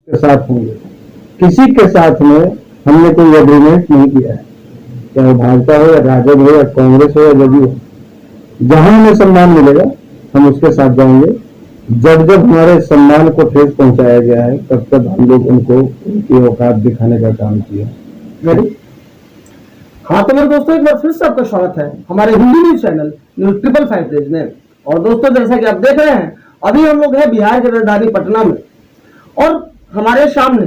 के साथ होंगे। किसी के साथ में हमने कोई एग्रीमेंट नहीं किया है, चाहे भाजपा हो या राजद हो या कांग्रेस हो या जदयू हो। जहां हमें सम्मान मिलेगा हम उसके साथ जाएंगे। जब जब हमारे सम्मान को ठेस पहुंचाया गया है तब तक हम लोग उनको उनकी औकात दिखाने का काम किया। हाँ तो मेरे दोस्तों, एक बार फिर से आपका स्वागत है हमारे हिंदी न्यूज चैनल न्यूज 555 में। और दोस्तों, जैसा कि आप देख रहे हैं, अभी हम लोग हैं बिहार की राजधानी पटना में और हमारे सामने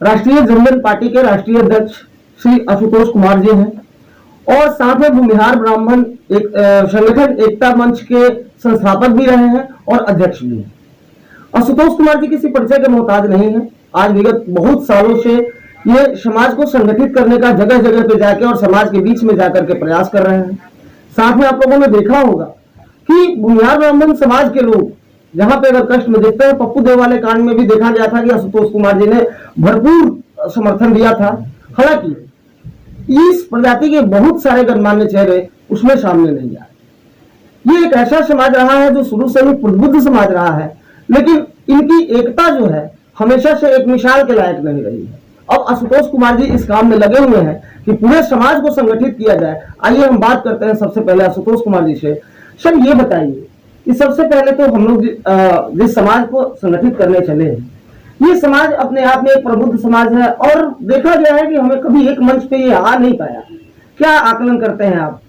राष्ट्रीय जनता पार्टी के राष्ट्रीय अध्यक्ष श्री आशुतोष कुमार जी हैं और साथ में बिहार ब्राह्मण संगठन एकता मंच के संस्थापक भी रहे हैं और अध्यक्ष भी हैं। आशुतोष कुमार जी किसी परिचय के मोहताज नहीं है। आज विगत बहुत सालों से ये समाज को संगठित करने का जगह जगह पे जाके और समाज के बीच में जाकर के प्रयास कर रहे हैं। साथ में आप लोगों ने देखा होगा कि बिहार ब्राह्मण समाज के लोग जहां पे अगर कष्ट में देखते हैं, पप्पू देव वाले कांड में भी देखा गया था कि आशुतोष कुमार जी ने भरपूर समर्थन दिया था। हालांकि इस प्रजाति के बहुत सारे गणमान्य चेहरे उसमें सामने नहीं आए। ये एक ऐसा समाज रहा है जो शुरू से ही प्रबुद्ध समाज रहा है, लेकिन इनकी एकता जो है हमेशा से एक मिसाल के लायक नहीं रही है। अब आशुतोष कुमार जी इस काम में लगे हुए हैं कि पूरे समाज को संगठित किया जाए। आइए हम बात करते हैं सबसे पहले आशुतोष कुमार जी से। सर, ये बताइए कि सबसे पहले तो हम लोग जिस समाज को संगठित करने चले हैं, ये समाज अपने आप में एक प्रबुद्ध समाज है और देखा गया है कि हमें कभी एक मंच पे ये आ नहीं पाया। क्या आकलन करते हैं आप?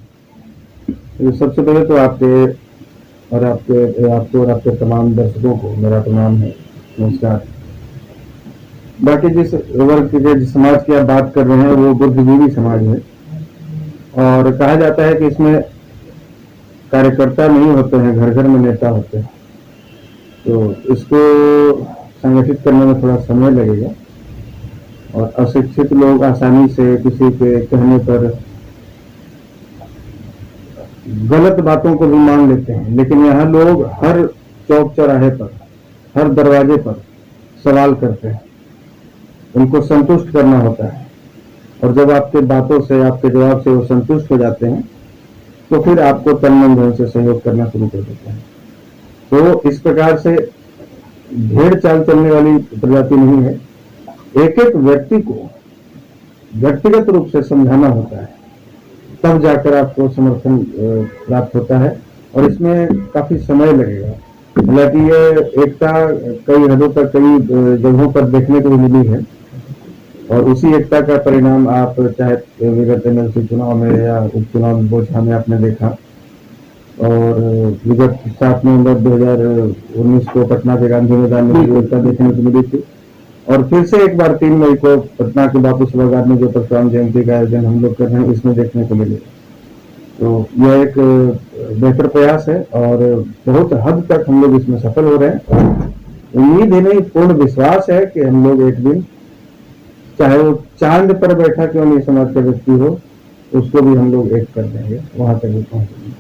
सबसे पहले तो आपको और आपके तमाम दर्शकों को मेरा प्रणाम है, नमस्कार। बाकी जिस वर्ग के जिस समाज की आप बात कर रहे हैं वो बुद्धिजीवी समाज है और कहा जाता है कि इसमें कार्यकर्ता नहीं होते हैं, घर घर में नेता होते हैं। तो इसको संगठित करने में थोड़ा समय लगेगा और अशिक्षित लोग आसानी से किसी के कहने पर गलत बातों को भी मान लेते हैं, लेकिन यहाँ लोग हर चौक चौराहे पर, हर दरवाजे पर सवाल करते हैं। उनको संतुष्ट करना होता है और जब आपके बातों से, आपके जवाब से वो संतुष्ट हो जाते हैं तो फिर आपको तन मन धन से सहयोग करना शुरू कर देते हैं। तो इस प्रकार से भेड़ चाल चलने वाली प्रजाति नहीं है। एक एक व्यक्ति को व्यक्तिगत रूप से समझाना होता है, तब जाकर आपको समर्थन प्राप्त होता है और इसमें काफी समय लगेगा। हालांकि ये एकता कई हदों पर, कई जगहों पर देखने को मिली है और उसी एकता का परिणाम आप चाहे विगत एमएलसी चुनाव में या उपचुनाव बोझा में आपने देखा और विगत 7 नवंबर 2019 को पटना के गांधी मैदान में एकता देखने को मिली थी और फिर से एक बार 3 मई को पटना के बापू सभागार में जो परशुराम जयंती का आयोजन हम लोग कर रहे हैं इसमें देखने को मिले। तो यह एक बेहतर प्रयास है और बहुत हद तक हम लोग इसमें सफल हो रहे हैं। उम्मीद ही नहीं, पूर्ण विश्वास है कि हम लोग एक दिन, चाहे वो चांद पर बैठा क्यों नहीं समाज का व्यक्ति हो, उसको भी हम लोग एक कर देंगे, वहां तक भी पहुंचेंगे।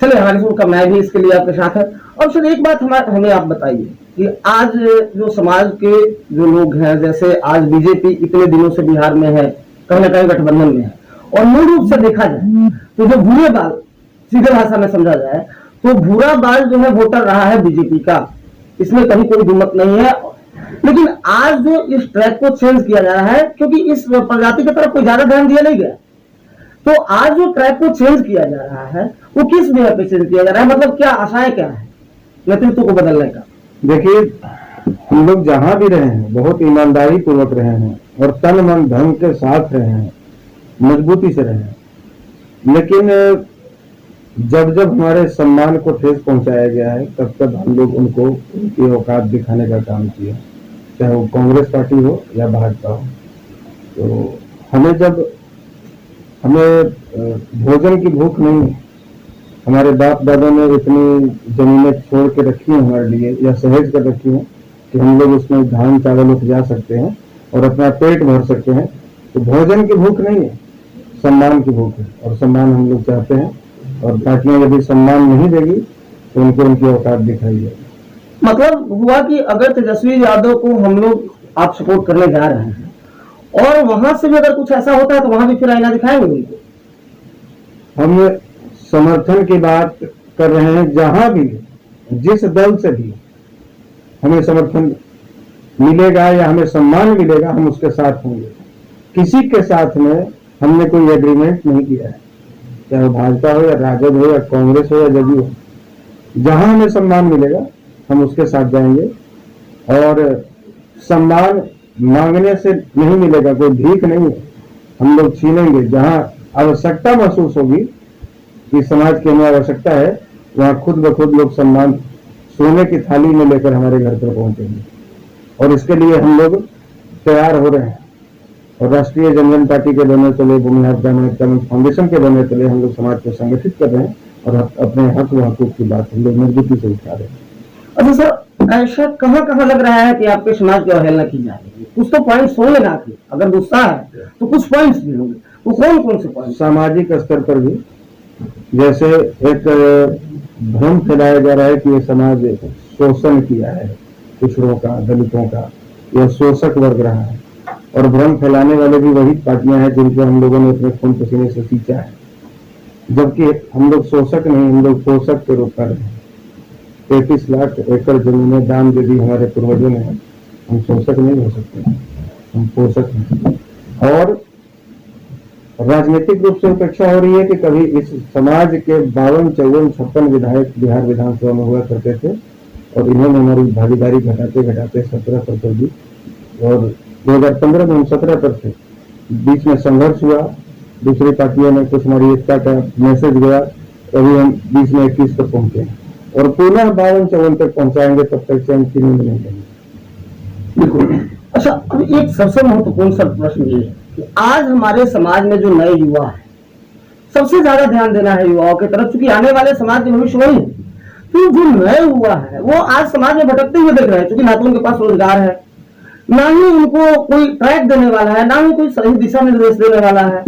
चलिए, हमारी शुभकामनाएं भी इसके लिए आपके साथ है। और सर, एक बात हमें आप बताइए कि आज जो समाज के जो लोग हैं, जैसे आज बीजेपी इतने दिनों से बिहार में है, कहीं ना कहीं गठबंधन में है और मूल रूप से देखा जाए तो जो भूरे बाल, सीधे भाषा में समझा जाए तो भूरा बाल जो है वोटर रहा है बीजेपी का, इसमें कहीं कोई दुमत नहीं है। लेकिन आज जो इस ट्रैक को चेंज किया जा रहा है, क्योंकि इस प्रजाति की तरफ कोई ज्यादा ध्यान दिया नहीं गया, तो आज जो ट्रैक को चेंज किया जा रहा है वो किस जगह पे चेंज किया जा रहा है? मतलब क्या आशाएं क्या है नेतृत्व को बदलने का? देखिए, हम लोग जहां भी रहे हैं बहुत ईमानदारी पूर्वक रहे हैं और तन मन धन के साथ रहे हैं, मजबूती से रहे हैं। लेकिन जब जब हमारे सम्मान को ठेस पहुंचाया गया है तब तक हम लोग उनको उनकी औकात दिखाने का काम किया, चाहे वो कांग्रेस पार्टी हो या भाजपा हो। तो हमें भोजन की भूख नहीं है। हमारे बाप दादा ने इतनी जमीनें छोड़ के रखी हैं हमारे लिए या सहेज कर रखी हैं कि हम लोग उसमें धान चावल उपजा सकते हैं और अपना पेट भर सकते हैं। तो भोजन की भूख नहीं है, सम्मान की भूख है और सम्मान हम लोग चाहते हैं और पार्टियां यदि सम्मान नहीं देगी तो उनको उनकी औकात दिखाई जाएगी। मतलब हुआ कि अगर तेजस्वी यादव को हम लोग आप सपोर्ट करने जा रहे हैं और वहां से भी अगर कुछ ऐसा होता है तो वहां भी फिर आईना दिखाएंगे उनको। हम समर्थन की बात कर रहे हैं, जहां भी जिस दल से भी हमें समर्थन मिलेगा या हमें सम्मान मिलेगा, हम उसके साथ होंगे। किसी के साथ में हमने कोई एग्रीमेंट नहीं किया है, चाहे वो भाजपा हो या राजद हो या कांग्रेस हो या जदयू हो। जहां हमें सम्मान मिलेगा हम उसके साथ जाएंगे, और सम्मान मांगने से नहीं मिलेगा, कोई भीख नहीं है, हम लोग छीनेंगे। जहां आवश्यकता महसूस होगी कि समाज की हमें आवश्यकता है, वहां खुद ब खुद लोग सम्मान सोने की थाली में लेकर हमारे घर पर पहुंचेंगे, और इसके लिए हम लोग तैयार हो रहे हैं। और राष्ट्रीय जनगण पार्टी के बैनर तले, भूमिहार फाउंडेशन के बैनर तले हम लोग समाज को संगठित कर रहे हैं और अपने हक व हकूक की बात हम लोग मजबूती से उठा रहे हैं। अच्छा सर, ऐसा कहाँ कहाँ लग रहा है कि आपके समाज की अवहेलना की जा रही है? कुछ तो पॉइंट्स होंगे ना आपके, अगर गुस्सा है तो कुछ पॉइंट्स भी होंगे, वो कौन कौन से पॉइंट? सामाजिक स्तर पर भी जैसे एक भ्रम फैलाया जा रहा है कि ये समाज शोषण किया है पिछड़ों का, दलितों का, यह शोषक वर्ग रहा है। और भ्रम फैलाने वाले भी वही पार्टियां हैं जिनको हम लोगों ने अपने खून पसीने से सींचा है, जबकि हम लोग शोषक नहीं, हम लोग पोषक के रूप में 33 लाख एकड़ जमीनें दान दे दी हमारे पूर्वजों ने। हम शोषक नहीं हो सकते, हम पोषक हैं। और राजनीतिक रूप से उपेक्षा हो रही है कि कभी इस समाज के 52, 54, 56 विधायक बिहार विधानसभा में हुआ करते थे, और इन्होंने हमारी भागीदारी घटाते घटाते 17% दी, और 2015 में हम 17 पर थे। बीच में संघर्ष हुआ, दूसरी पार्टियों ने कुछ हमारी एकता का मैसेज गया, अभी हम बीच में 21 पर पहुंचे, और पुनः 52, 54 तक पहुंचाएंगे, तब तक चैन की नींद नहीं लेंगे। बिल्कुल। अच्छा, अब एक सबसे महत्वपूर्ण सा प्रश्न ये है कि आज हमारे समाज में जो नए युवा है, सबसे ज्यादा ध्यान देना है युवाओं की तरफ, क्योंकि आने वाले समाज के भविष्य वही है। तो जो नए युवा है वो आज समाज में भटकते हुए देख रहे हैं, क्योंकि ना तो उनके पास रोजगार है, ना ही उनको कोई ट्रैक देने वाला है, ना ही कोई सही दिशा निर्देश देने वाला है,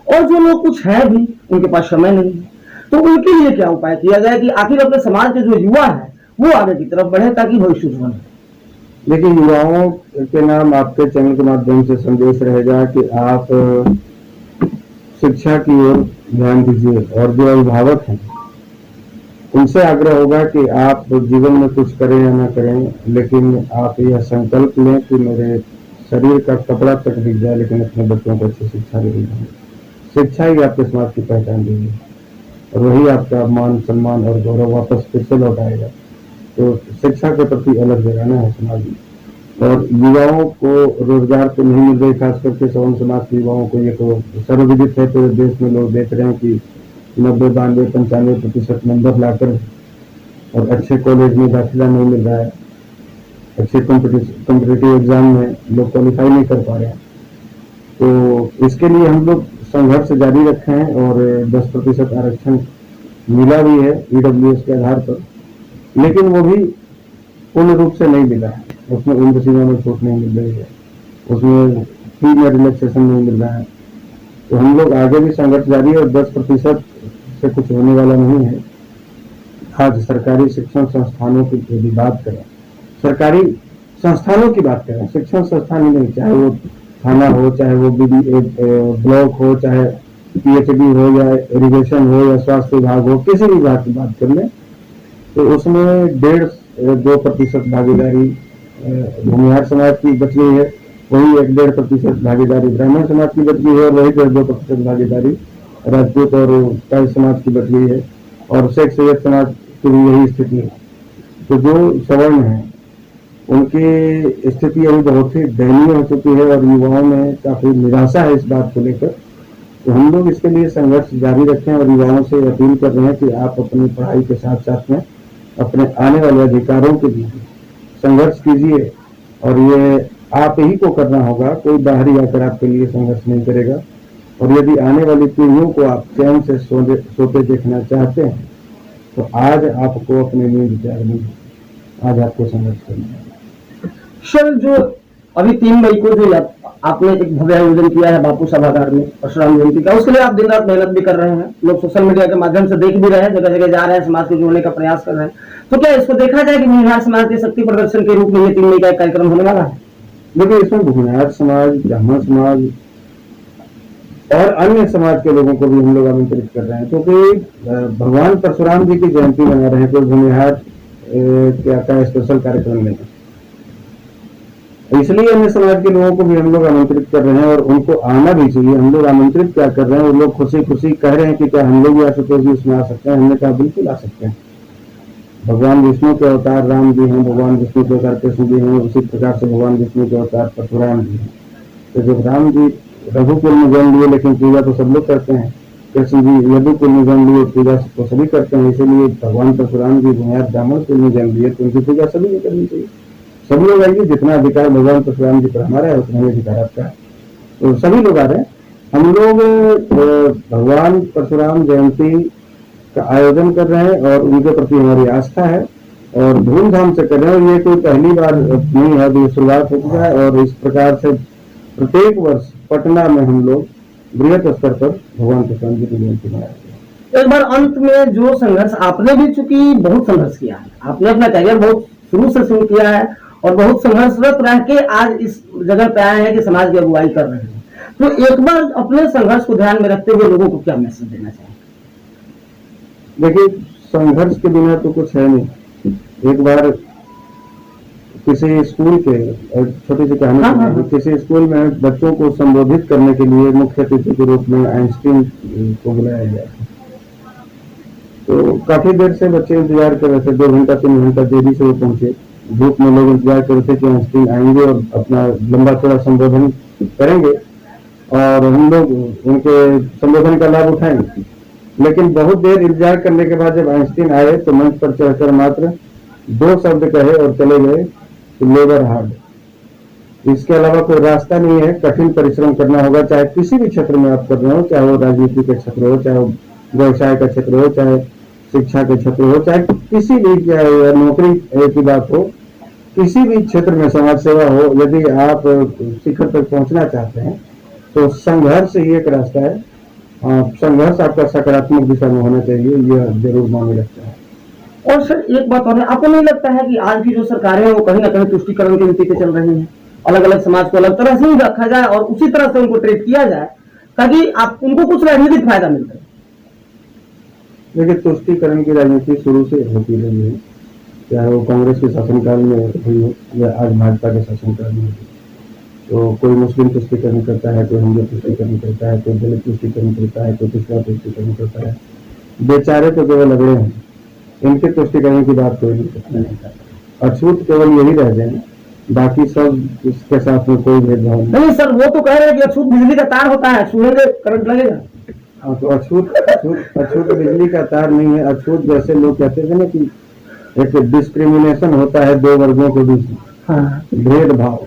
और जो लोग कुछ है भी उनके पास समय नहीं है। तो उनके लिए क्या उपाय किया जाए कि आखिर अपने समाज के जो युवा है वो आगे की तरफ बढ़े, ताकि भविष्य बने? देखिए, युवाओं के नाम आपके चैनल के माध्यम से संदेश रहेगा कि आप शिक्षा की ओर ध्यान दीजिए, और जो अभिभावक हैं उनसे आग्रह होगा कि आप जीवन में कुछ करें या ना करें, लेकिन आप यह संकल्प लें कि मेरे शरीर का कपड़ा तक दिख जाए, लेकिन अपने बच्चों को अच्छी शिक्षा दे दें। शिक्षा ही आपके समाज की पहचान देगी, और वही आपका मान, सम्मान और गौरव वापस फिर से लौट आएगा। तो शिक्षा के प्रति अलग जगाना है समाज में। और युवाओं को रोजगार तो नहीं मिल रही, खास करके सवर्ण समाज के युवाओं को। ये तो सर्वविदित है, पूरे देश में लोग देख रहे हैं कि 90, 92, 95% नंबर लाकर और अच्छे कॉलेज में दाखिला नहीं मिल रहा है, अच्छे कॉम्पिटिटिव एग्जाम में लोग क्वालिफाई नहीं कर पा रहे हैं। तो इसके लिए हम लोग संघर्ष जारी रखे हैं, और 10% आरक्षण मिला भी है EWS के आधार पर, लेकिन वो भी पूर्ण रूप से नहीं मिला है। उसमें उम्र सीमा में छूट नहीं मिल रही है, उसमें फी में रिलैक्सेशन नहीं मिल रहा है। तो हम लोग आगे भी संघर्ष जारी है, और 10% से कुछ होने वाला नहीं है। आज सरकारी शिक्षण संस्थानों की यदि बात करें, सरकारी संस्थानों की बात करें, शिक्षण संस्थान ही नहीं, चाहे वो थाना हो, चाहे वो ब्लॉक हो, चाहे PhD हो, या इरिगेशन हो, या स्वास्थ्य विभाग हो, किसी भी विभाग की बात कर लें, तो उसमें 1.5-2% भागीदारी भूमिहार समाज की बची हुई है, वही 1-1.5% भागीदारी ब्राह्मण समाज की बची हुई है, और वही 1.5-2% भागीदारी राजपूत और टाई समाज की बची हुई है, और शेख सैयद समाज की भी यही स्थिति है। तो जो सवर्ण है उनकी स्थिति अभी बहुत ही दयनीय हो चुकी है, और युवाओं में काफी निराशा है इस बात को लेकर। तो हम लोग इसके लिए संघर्ष जारी रखें, और युवाओं से अपील कर रहे हैं कि आप अपनी पढ़ाई के साथ साथ में अपने आने वाले अधिकारों के लिए संघर्ष कीजिए, और ये आप ही को करना होगा, कोई बाहरी आकर आपके लिए संघर्ष नहीं करेगा। और यदि आने वाली पीढ़ियों को आप चैन से सोते देखना चाहते हैं, तो आज आपको अपनी नींद त्यागनी है, आज आपको संघर्ष करना है। सर, जो अभी 3 मई को जो आपने एक भव्य आयोजन किया है बापू सभागार में परशुराम जयंती का, उसके लिए आप दिन रात मेहनत भी कर रहे हैं, लोग सोशल मीडिया के माध्यम से देख भी रहे हैं, जगह जगह जा रहे हैं, समाज को जोड़ने का प्रयास कर रहे हैं। तो क्या इसको देखा जाए कि भूमिहार समाज के शक्ति प्रदर्शन के रूप में ये 3 मई का एक कार्यक्रम होने वाला है? देखिए, इसमें भूमिहार समाज, ब्राह्मण समाज और अन्य समाज के लोगों को भी हम लोग आमंत्रित कर रहे हैं, क्योंकि भगवान परशुराम जी की जयंती मना रहे हैं, कोई भूमिहार क्या स्पेशल कार्यक्रम नहीं। इसलिए अन्य समाज के लोगों को भी हम लोग आमंत्रित कर रहे हैं और उनको आना भी चाहिए। हम लोग आमंत्रित क्या कर रहे हैं, वो लोग खुशी खुशी कह रहे हैं कि क्या हम लोग भी आशुतोष जी उसमें आ सकते हैं। हमने कहा बिल्कुल आ सकते हैं। भगवान विष्णु के अवतार राम जी हैं, भगवान विष्णु के अवतार कृष्ण जी हैं, उसी प्रकार से भगवान विष्णु के अवतार परशुराम जी हैं। तो जब राम जी रघुकुल में जन्म लिए, लेकिन पूजा तो सब लोग करते हैं। कृष्ण जी यदुकुल में जन्म लिए, पूजा तो सभी करते हैं। इसीलिए भगवान परशुराम जी बुनियाद ब्राह्मण कुल में जन्म लिए, तो उनकी पूजा सभी को करनी चाहिए। सब लोग आइए, जितना अधिकार भगवान परशुराम जी पर हमारा है उतना ही अधिकार आपका है। तो सभी लोग आ रहे हैं। हम लोग भगवान परशुराम जयंती का आयोजन कर रहे हैं और उनके प्रति हमारी आस्था है और धूमधाम से कर रहे हैं। और ये कोई पहली बार नहीं है, अभी शुरुआत हो चुका है और इस प्रकार से प्रत्येक वर्ष पटना में हम लोग बृहत स्तर पर भगवान परशुराम जी की जयंती मनाते हैं। एक बार अंत में जो संघर्ष आपने भी चूंकि बहुत संघर्ष किया है, आपने अपना करियर बहुत शुरू से शुरू किया है और बहुत संघर्षरत रह के आज इस जगह पे आए हैं कि समाज की अगुवाई कर रहे हैं, तो एक बार अपने संघर्ष को ध्यान में रखते हुए लोगों को क्या मैसेज देना चाहिए? देखिए, संघर्ष के बिना तो कुछ है नहीं। एक बार किसी स्कूल के, छोटी सी कहानी, किसी स्कूल में बच्चों को संबोधित करने के लिए मुख्य अतिथि के रूप में आइंस्टीन को बुलाया गया था। तो काफी देर से बच्चे इंतजार कर रहे थे, 2 घंटा 3 घंटा देरी से वो पहुंचे। ग्रुप में लोग इंतजार कर रहे थे कि आइंस्टीन आएंगे और अपना लंबा चौड़ा संबोधन करेंगे और हम लोग उनके संबोधन का लाभ उठाएंगे। लेकिन बहुत देर इंतजार करने के बाद जब आइंस्टीन आए तो मंच पर चढ़कर मात्र 2 शब्द कहे और चले गए, लेबर हार्ड। इसके अलावा कोई रास्ता नहीं है, कठिन परिश्रम करना होगा। चाहे किसी भी क्षेत्र में आप कर रहे हो, चाहे वो राजनीति का क्षेत्र हो, चाहे वो व्यवसाय का क्षेत्र हो, चाहे शिक्षा के क्षेत्र हो, चाहे किसी भी नौकरी की बात हो, किसी भी क्षेत्र में समाज सेवा हो, यदि आप शिखर तक पहुंचना चाहते हैं तो संघर्ष ही एक रास्ता है। संघर्ष आपका सकारात्मक दिशा में होना चाहिए, यह जरूर मांग रखता है। और सर एक बात और है, आपको नहीं लगता है कि आज की जो सरकारें हैं वो कहीं ना कहीं तुष्टीकरण की नीति पे चल रही हैं? अलग अलग समाज को अलग तरह से ही रखा जाए और उसी तरह से उनको ट्रीट किया जाए ताकि आप उनको कुछ राजनीतिक फायदा मिल जाए। देखिए, तुष्टीकरण की राजनीति शुरू से होती रही है, चाहे वो कांग्रेस के शासनकाल में हुई हो या आज भाजपा के शासनकाल में हुई। तो कोई मुस्लिम तुष्टीकरण करता है, कोई हिंदू तुष्टीकरण करता है, कोई दलित तुष्टीकरण करता है, कोई पिछड़ा तुष्टीकरण करता है। बेचारे तो केवल अगड़े हैं, इनके तुष्टीकरण की बात कोई नहीं करता। अछूत केवल यही रह जाए, बाकी सब इसके साथ में कोई भेदभाव नहीं। सर वो तो कह रहे हैं कि अछूत बिजली का तार होता है, छूएंगे करंट लगेगा। हाँ, तो अछूत बिजली का तार नहीं है। अछूत जैसे लोग कहते थे ना कि एक डिस्क्रिमिनेशन होता है 2 वर्गों के बीच में, भेदभाव।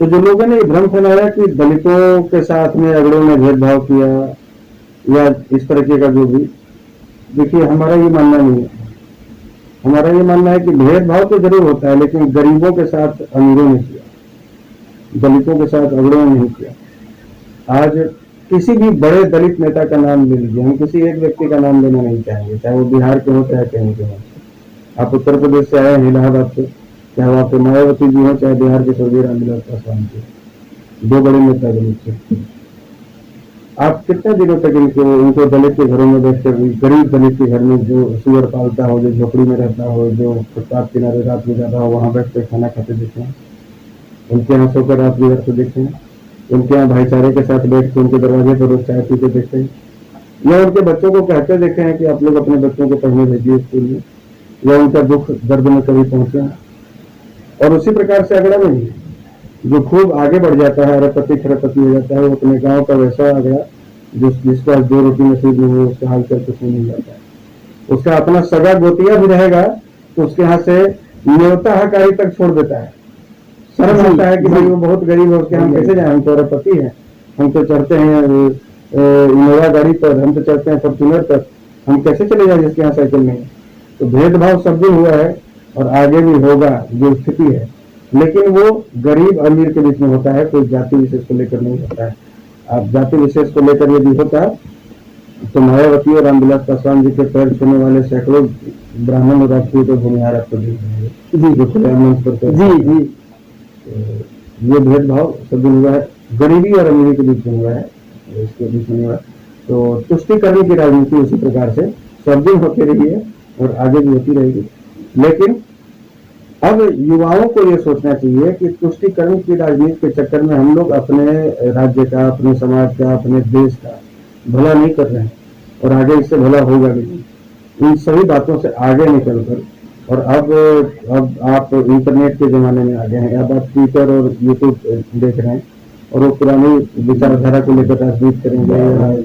तो जो लोगों ने भ्रम फैलाया कि दलितों के साथ में अगड़ों ने भेदभाव किया या इस तरीके का जो भी, देखिए हमारा ये मानना नहीं है। हमारा ये मानना है कि भेदभाव तो जरूर होता है, लेकिन गरीबों के साथ अमीरों ने किया, दलितों के साथ अगड़ों ने नहीं किया। आज किसी भी बड़े दलित नेता का नाम ले लीजिए, हम किसी एक व्यक्ति का नाम लेना नहीं चाहेंगे, चाहे वो बिहार के हो चाहे कहीं के हो। आप उत्तर प्रदेश से आए हैं इलाहाबाद से, चाहे वहाँ पे मायावती जी हो, चाहे बिहार के स्वर्गीय रामविलास पासवान जी, 2 बड़े नेता दलित से। आप कितने दिनों तक इनको दलित के घरों में बैठकर, गरीब दलित के घर में जो सुअर पालता हो, जो झोपड़ी में रहता हो, जो फुटपाथ किनारे रात में जाता हो, वहां बैठ कर खाना खाते देखे हैं? उनके यहाँ सोकर रात गुजरते देखे हैं? उनके यहाँ भाईचारे के साथ बैठ के उनके दरवाजे पर रोज चाय पीते देखे हैं? या उनके बच्चों को कहते देखे हैं कि आप लोग अपने बच्चों को पढ़ने भेजिए स्कूल में? या उनका दुख दर्द में कभी पहुंचे? और उसी प्रकार से अगड़ा में भी जो खूब आगे बढ़ जाता है, अरबपति खरबपति हो जाता है, वो अपने गांव का वैसा आ गया जिसका 2 रोटी नसीब नहीं हो, उसका हाल चल कुछ नहीं जाता है। उसका अपना सगा गोतिया भी रहेगा तो उसके यहाँ से न्योता हकारी तक छोड़ देता है। शर्म आता है कि भाई वो बहुत गरीब है, उसके हम कैसे जाए? हम तो अरबपति हैं, हम तो चढ़ते हैं इनोवा गाड़ी पर, हम तो चढ़ते हैं फॉर्च्यूनर पर, हम कैसे चले जाए जिसके यहाँ साइकिल नहीं? तो भेदभाव सब भी हुआ है और आगे भी होगा जो स्थिति है, लेकिन वो गरीब अमीर के बीच में होता है, कोई जाति विशेष को लेकर नहीं होता है। आप जाति विशेष को लेकर यदि होता तो मायावती और रामविलास पासवान जी के पैर छूने वाले सैकड़ों ब्राह्मण और राजपूत और भूमिहार आपको देख रहे हैं, जो खुले मंच पर जी। ये भेदभाव सब दिन हुआ है, गरीबी और अमीरी के बीच में हुआ है, इसके बीच में हुआ। तो तुष्टीकरण की राजनीति उसी प्रकार से सब दिन होती रही है और आगे भी होती रहेगी। लेकिन अब युवाओं को ये सोचना चाहिए कि तुष्टीकरण की राजनीति के चक्कर में हम लोग अपने राज्य का, अपने समाज का, अपने देश का भला नहीं कर रहे हैं और आगे इससे भला होगा भी नहीं। इन सभी बातों से आगे निकलकर, और अब आप इंटरनेट के जमाने में आ गए हैं, अब आप ट्विटर और यूट्यूब देख रहे हैं और वो पुरानी विचारधारा को लेकर राजनीति करेंगे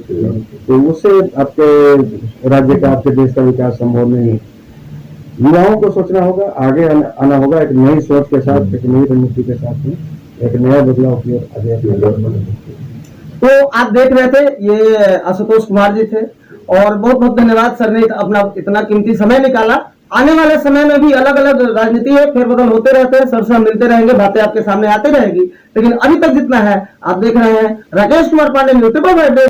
तो उससे आपके राज्य का, आपके देश का विकास संभव नहीं है। युवाओं को सोचना होगा, आगे आना होगा एक नई सोच के साथ, एक नई रणनीति के साथ में, एक नया बदलाव की ओर आगे। तो आप देख रहे थे, ये आशुतोष कुमार जी थे और बहुत बहुत धन्यवाद सर ने अपना इतना कीमती समय निकाला। आने वाले समय में भी अलग अलग राजनीति है, फेरबदल होते रहते हैं, सर से हम मिलते रहेंगे, बातें आपके सामने आती रहेगी। लेकिन अभी तक जितना है आप देख रहे हैं राकेश कुमार पांडे, न्यूज़ 5